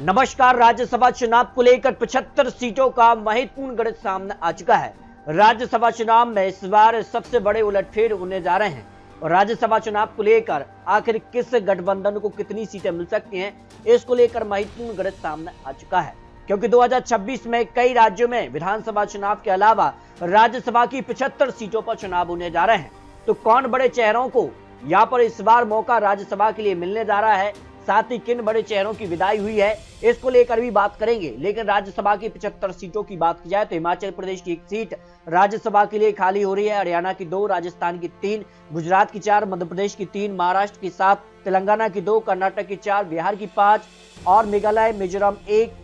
नमस्कार। राज्यसभा चुनाव को लेकर 75 सीटों का महत्वपूर्ण गणित सामने आ चुका है। राज्यसभा चुनाव में इस बार सबसे बड़े उलटफेर होने जा रहे हैं और राज्यसभा चुनाव को लेकर आखिर किस गठबंधन को कितनी सीटें मिल सकती हैं, इसको लेकर महत्वपूर्ण गणित सामने आ चुका है। क्योंकि 2026 में कई राज्यों में विधानसभा चुनाव के अलावा राज्यसभा की 75 सीटों पर चुनाव होने जा रहे हैं। तो कौन बड़े चेहरों को यहाँ पर इस बार मौका राज्यसभा के लिए मिलने जा रहा है, साथ ही किन बड़े चेहरों की विदाई हुई है, इसको लेकर भी बात करेंगे। लेकिन राज्यसभा की 75 सीटों की बात की जाए तो हिमाचल प्रदेश की 1 सीट राज्यसभा के लिए खाली हो रही है, हरियाणा की 2, राजस्थान की 3, गुजरात की 4, मध्य प्रदेश की 3, महाराष्ट्र की 7, तेलंगाना की 2, कर्नाटक की 4, बिहार की 5 और मेघालय, मिजोरम 1,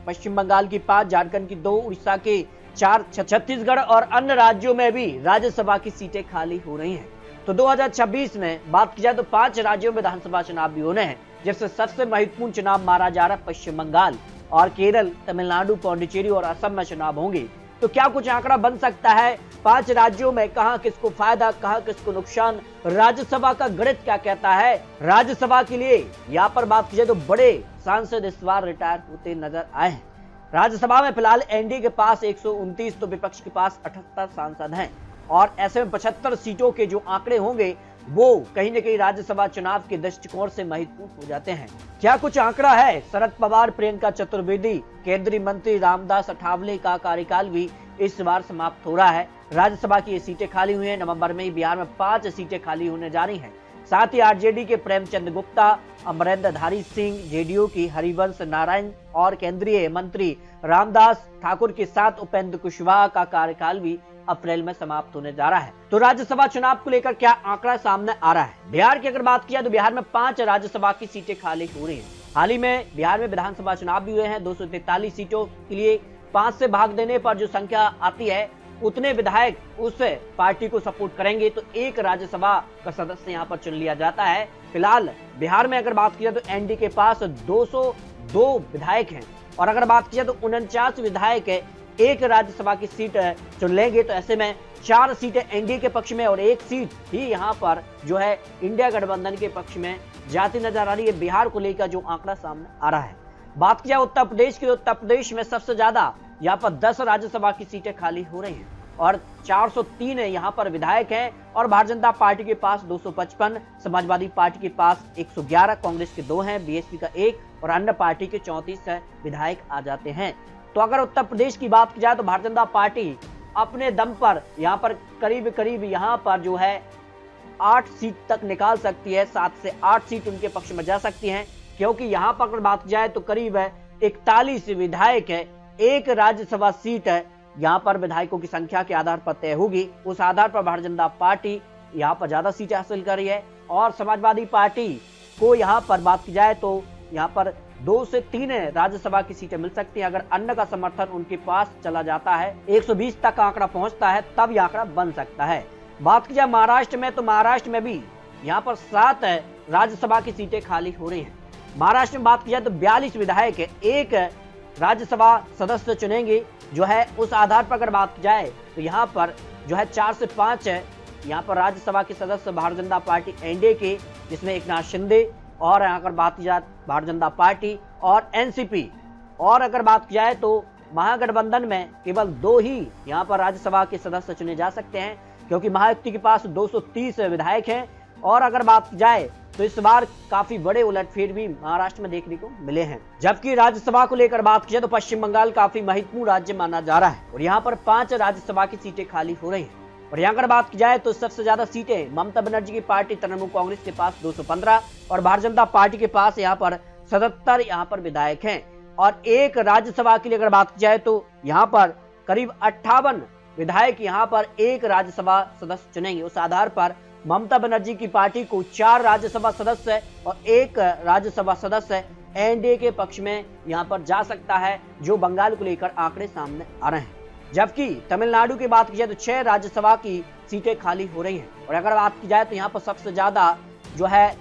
पश्चिम बंगाल की 5, झारखंड की 2, उड़ीसा के 4, छत्तीसगढ़ और अन्य राज्यों में भी राज्यसभा की सीटें खाली हो रही हैं। तो 2026 में बात की जाए तो 5 राज्यों में विधानसभा चुनाव भी होने हैं, जिससे सबसे महत्वपूर्ण चुनाव माना जा रहा है पश्चिम बंगाल और केरल, तमिलनाडु, पौंडीचेरी और असम में चुनाव होंगे। तो क्या कुछ आंकड़ा बन सकता है 5 राज्यों में, कहां किसको फायदा, कहां किसको नुकसान, राज्यसभा का गणित क्या कहता है। राज्यसभा के लिए यहाँ पर बात की जाए तो बड़े सांसद इस बार रिटायर होते नजर आए हैं। राज्यसभा में फिलहाल एनडीए के पास 129 तो विपक्ष के पास 78 सांसद हैं और ऐसे में 75 सीटों के जो आंकड़े होंगे वो कहीं न कहीं राज्यसभा चुनाव के दृष्टिकोण से महत्वपूर्ण हो जाते हैं। क्या कुछ आंकड़ा है। शरद पवार, प्रियंका चतुर्वेदी, केंद्रीय मंत्री रामदास अठावले का कार्यकाल भी इस बार समाप्त हो रहा है। राज्यसभा की ये सीटें खाली हुई हैं। नवंबर में ही बिहार में 5 सीटें खाली होने जा रही हैं। साथ ही आरजेडी के प्रेमचंद गुप्ता, अमरेंद्रधारी सिंह, जेडीयू की हरिवंश नारायण और केंद्रीय मंत्री रामदास ठाकुर के साथ उपेंद्र कुशवाहा का कार्यकाल भी अप्रैल में समाप्त होने जा रहा है। तो राज्यसभा चुनाव को लेकर क्या आंकड़ा सामने आ रहा है। बिहार की अगर बात किया तो बिहार में 5 राज्यसभा की सीटें खाली हो रही हैं। हाल ही में बिहार में विधानसभा चुनाव भी हुए हैं। 243 सीटों के लिए 5 से भाग देने पर जो संख्या आती है, उतने विधायक उस पार्टी को सपोर्ट करेंगे तो 1 राज्यसभा का सदस्य यहाँ पर चुन लिया जाता है। फिलहाल बिहार में अगर बात किया तो एनडीए के पास 202 विधायक हैं और अगर बात किया तो 49 विधायक 1 राज्यसभा की सीट चुन लेंगे। तो ऐसे में 4 सीटें एनडीए के पक्ष में और 1 सीट ही यहाँ पर जो है इंडिया गठबंधन के पक्ष में जाती नजर आ रही है। बिहार को लेकर जो आंकड़ा सामने आ रहा है। बात किया उत्तर प्रदेश की, उत्तर प्रदेश में सबसे ज्यादा यहाँ पर 10 राज्यसभा की सीटें खाली हो रही हैं और 403 यहाँ पर विधायक हैं और भारतीय जनता पार्टी के पास 255, समाजवादी पार्टी के पास 111, कांग्रेस के 2 हैं, बीएसपी का 1 और अन्य पार्टी के 34 विधायक आ जाते हैं। तो अगर उत्तर प्रदेश की बात की जाए तो भारतीय जनता पार्टी अपने दम पर यहाँ पर करीब यहाँ पर जो है 8 सीट तक निकाल सकती है। 7 से 8 सीट उनके पक्ष में जा सकती हैं, क्योंकि यहाँ पर अगर बात की जाए तो करीब 41 विधायक है, 1 राज्यसभा सीट है यहाँ पर विधायकों की संख्या के आधार पर तय होगी। उस आधार पर भारतीय जनता पार्टी यहाँ पर ज्यादा सीटें हासिल कर रही है और समाजवादी पार्टी को यहाँ पर बात की जाए तो यहाँ पर 2 से 3 राज्यसभा की सीटें मिल सकती हैं। अगर अन्य का समर्थन उनके पास चला जाता है, 120 तक का आंकड़ा पहुंचता है, तब यह आंकड़ा बन सकता है। बात की जाए महाराष्ट्र में तो महाराष्ट्र में भी यहाँ पर 7 राज्यसभा की सीटें खाली हो रही हैं। महाराष्ट्र में बात की जाए तो 42 विधायक 1 राज्यसभा सदस्य चुनेंगे जो है। उस आधार पर अगर बात की जाए तो यहाँ पर जो है 4 से 5 यहाँ पर राज्यसभा के सदस्य भारतीय जनता पार्टी एनडीए के, जिसमें एकनाथ शिंदे और यहाँ पर बात की जाए भारतीय जनता पार्टी और एनसीपी, और अगर बात की जाए तो महागठबंधन में केवल 2 ही यहाँ पर राज्यसभा के सदस्य चुने जा सकते हैं, क्योंकि महायुति के पास 230 विधायक हैं। और अगर बात की जाए तो इस बार काफी बड़े उलटफेर भी महाराष्ट्र में देखने को मिले हैं। जबकि राज्यसभा को लेकर बात की जाए तो पश्चिम बंगाल काफी महत्वपूर्ण राज्य माना जा रहा है और यहाँ पर 5 राज्यसभा की सीटें खाली हो रही हैं। और यहाँ अगर बात की जाए तो सबसे ज्यादा सीटें ममता बनर्जी की पार्टी तृणमूल कांग्रेस के पास 215 और भारतीय जनता पार्टी के पास यहाँ पर 77 यहाँ पर विधायक हैं। और 1 राज्यसभा के लिए अगर बात की जाए तो यहाँ पर करीब 58 विधायक यहाँ पर 1 राज्यसभा सदस्य चुनेंगे। उस आधार पर ममता बनर्जी की पार्टी को 4 राज्यसभा सदस्य और 1 राज्यसभा सदस्य एनडीए के पक्ष में यहाँ पर जा सकता है, जो बंगाल को लेकर आंकड़े सामने आ रहे हैं। जबकि तमिलनाडु की बात की जाए तो 6 राज्यसभा की सीटें खाली हो रही हैं। और अगर बात की जाए तो यहाँ पर सबसे ज्यादा जो है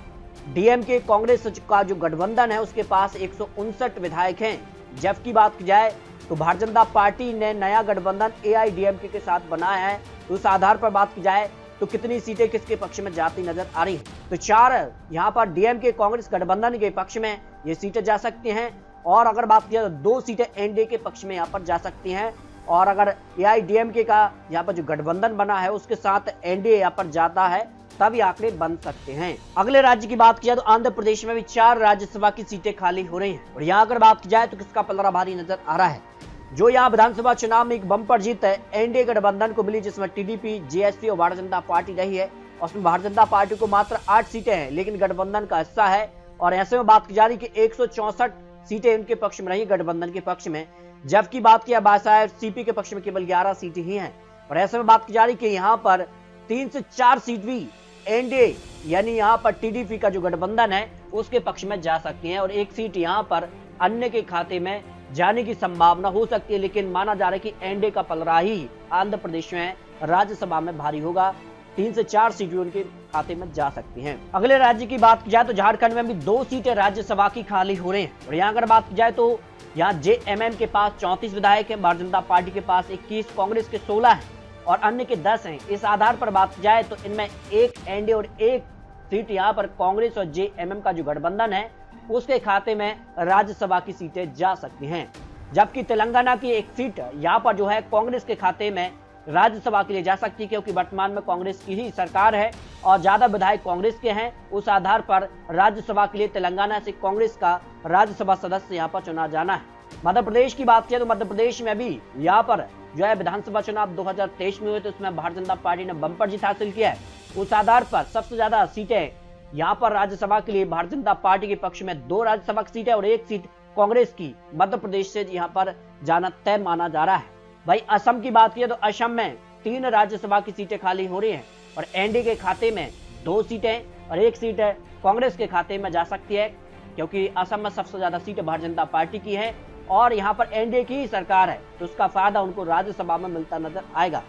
डीएमके कांग्रेस का जो गठबंधन है उसके पास 159 विधायक हैं। जबकि बात की जाए तो भारतीय जनता पार्टी ने नया गठबंधन एआईडीएमके के साथ बनाया है। तो उस आधार पर बात की जाए तो कितनी सीटें किसके पक्ष में जाती नजर आ रही हैं। तो 4 यहाँ पर डीएमके कांग्रेस गठबंधन के पक्ष में ये सीटें जा सकती हैं। और अगर बात किया तो 2 सीटें एनडीए के पक्ष में यहाँ पर जा सकती हैं। और अगर एआईएडीएमके का यहाँ पर जो गठबंधन बना है उसके साथ एनडीए यहाँ पर जाता है तब ये आंकड़े बन सकते हैं। अगले राज्य की बात की जाए तो आंध्र प्रदेश में भी 4 राज्यसभा की सीटें खाली हो रही हैं और यहाँ अगर बात की जाए तो किसका पलड़ा भारी नजर आ रहा है। जो यहाँ विधानसभा चुनाव में एक बम्पर जीत है एनडीए गठबंधन को मिली, जिसमें टीडीपी, जेएसपी और भारतीय जनता पार्टी रही है। और उसमें भारतीय जनता पार्टी को मात्र 8 सीटें हैं, लेकिन गठबंधन का हिस्सा है। और ऐसे में बात की जा रही कि 164 सीटें उनके पक्ष में रही गठबंधन के पक्ष में, जबकि बात किया बादशाह सीपी के पक्ष में केवल 11 सीटें ही हैं। और ऐसे में बात की जा रही कि यहाँ पर 3 से 4 सीट भी एनडीए यानी यहाँ पर टीडीपी का जो गठबंधन है उसके पक्ष में जा सकती है और 1 सीट यहाँ पर अन्य के खाते में जाने की संभावना हो सकती है। लेकिन माना जा रहा है कि एनडीए का पलड़ा ही आंध्र प्रदेश में राज्यसभा में भारी होगा, 3 से 4 सीटें उनके खाते में जा सकती हैं। अगले राज्य की बात की जाए तो झारखंड में भी 2 सीटें राज्यसभा की खाली हो रही हैं और यहाँ अगर बात की जाए तो यहाँ जेएमएम के पास 34 विधायक हैं, भारतीय जनता पार्टी के पास 21, कांग्रेस के 16 हैं और अन्य के 10 हैं। इस आधार पर बात की जाए तो इनमें 1 एनडीए और 1 सीट यहाँ पर कांग्रेस और जेएमएम का जो गठबंधन है उसके खाते में राज्यसभा की सीटें जा सकती हैं। जबकि तेलंगाना की 1 सीट यहाँ पर जो है कांग्रेस के खाते में राज्यसभा के लिए जा सकती है, क्योंकि वर्तमान में कांग्रेस की ही सरकार है और ज्यादा विधायक कांग्रेस के हैं। उस आधार पर राज्यसभा के लिए तेलंगाना से कांग्रेस का राज्यसभा सदस्य यहाँ पर चुना जाना है। मध्य प्रदेश की बात किया तो मध्य प्रदेश में भी यहाँ पर जो है विधानसभा चुनाव 2023 में हुए तो उसमें भारतीय जनता पार्टी ने बम्पर जीत हासिल किया है। उस आधार पर सबसे ज्यादा सीटें यहाँ पर राज्यसभा के लिए भारतीय जनता पार्टी के पक्ष में 2 राज्यसभा की सीटें और 1 सीट कांग्रेस की मध्य प्रदेश से यहाँ पर जाना तय माना जा रहा है। भाई असम की बात की तो असम में 3 राज्यसभा की सीटें खाली हो रही हैं और एनडीए के खाते में 2 सीटें और 1 सीट कांग्रेस के खाते में जा सकती है, क्योंकि असम में सबसे ज्यादा सीटें भारतीय जनता पार्टी की है और यहाँ पर एनडीए की ही सरकार है तो उसका फायदा उनको राज्यसभा में मिलता नजर आएगा।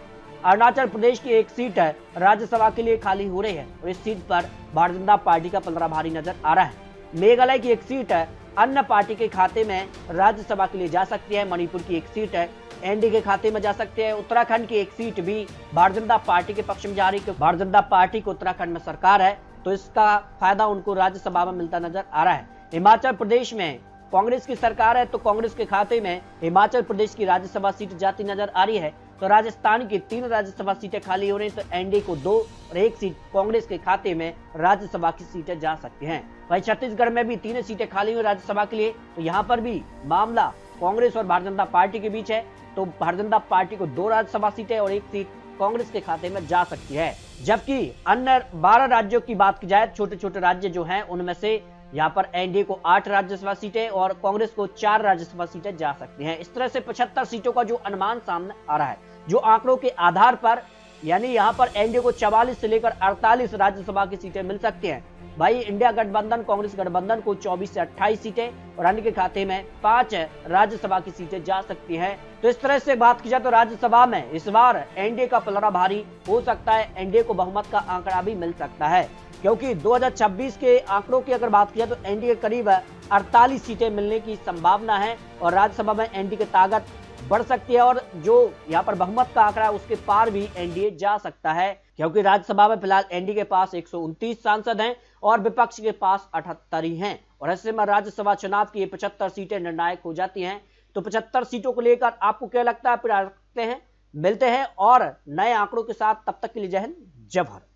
अरुणाचल प्रदेश की 1 सीट है राज्यसभा के लिए खाली हो रही है और इस सीट पर भारतीय जनता पार्टी का पलड़ा भारी नजर आ रहा है। मेघालय की 1 सीट है अन्य पार्टी के खाते में राज्यसभा के लिए जा सकती है। मणिपुर की 1 सीट है एनडीए के खाते में जा सकते हैं। उत्तराखंड की 1 सीट भी भारतीय जनता पार्टी के पक्ष में जा रही है, भारतीय जनता पार्टी को उत्तराखंड में सरकार है तो इसका फायदा उनको राज्यसभा में मिलता नजर आ रहा है। हिमाचल प्रदेश में कांग्रेस की सरकार है तो कांग्रेस के खाते में हिमाचल प्रदेश की राज्यसभा सीट जाती नजर आ रही है। तो राजस्थान की 3 राज्यसभा सीटें खाली हो रही तो एनडीए को 2 और 1 सीट कांग्रेस के खाते में राज्यसभा की सीटें जा सकती हैं। वहीं छत्तीसगढ़ में भी 3 सीटें खाली हुई राज्यसभा के लिए तो यहाँ पर भी मामला कांग्रेस और भारतीय जनता पार्टी के बीच है। तो भारतीय जनता पार्टी को 2 राज्यसभा सीटें और 1 सीट कांग्रेस के खाते में जा सकती है। जबकि अन्य 12 राज्यों की बात की जाए, छोटे छोटे राज्य जो हैं उनमें से यहाँ पर एनडीए को 8 राज्यसभा सीटें और कांग्रेस को 4 राज्यसभा सीटें जा सकती हैं। इस तरह से 75 सीटों का जो अनुमान सामने आ रहा है, जो आंकड़ों के आधार पर, यानी यहाँ पर एनडीए को 44 से लेकर 48 राज्यसभा की सीटें मिल सकती हैं। भाई इंडिया गठबंधन कांग्रेस गठबंधन को 24 से 28 सीटें और अन्य के खाते में 5 राज्यसभा की सीटें जा सकती हैं। तो इस तरह से बात की जाए तो राज्यसभा में इस बार एनडीए का पलड़ा भारी हो सकता है, एनडीए को बहुमत का आंकड़ा भी मिल सकता है, क्योंकि 2026 के आंकड़ों की अगर बात की जाए तो एनडीए करीब 48 सीटें मिलने की संभावना है और राज्यसभा में एनडीए की ताकत बढ़ सकती है और जो यहाँ पर बहुमत का आंकड़ा है उसके पार भी एनडीए जा सकता है, क्योंकि राज्यसभा में फिलहाल एनडीए के पास 129 सांसद हैं और विपक्ष के पास 78 ही हैं। और ऐसे में राज्यसभा चुनाव की 75 सीटें निर्णायक हो जाती हैं। तो 75 सीटों को लेकर आपको क्या लगता है, फिर रखते हैं, मिलते हैं और नए आंकड़ों के साथ। तब तक के लिए जय हिंद, जय भारत।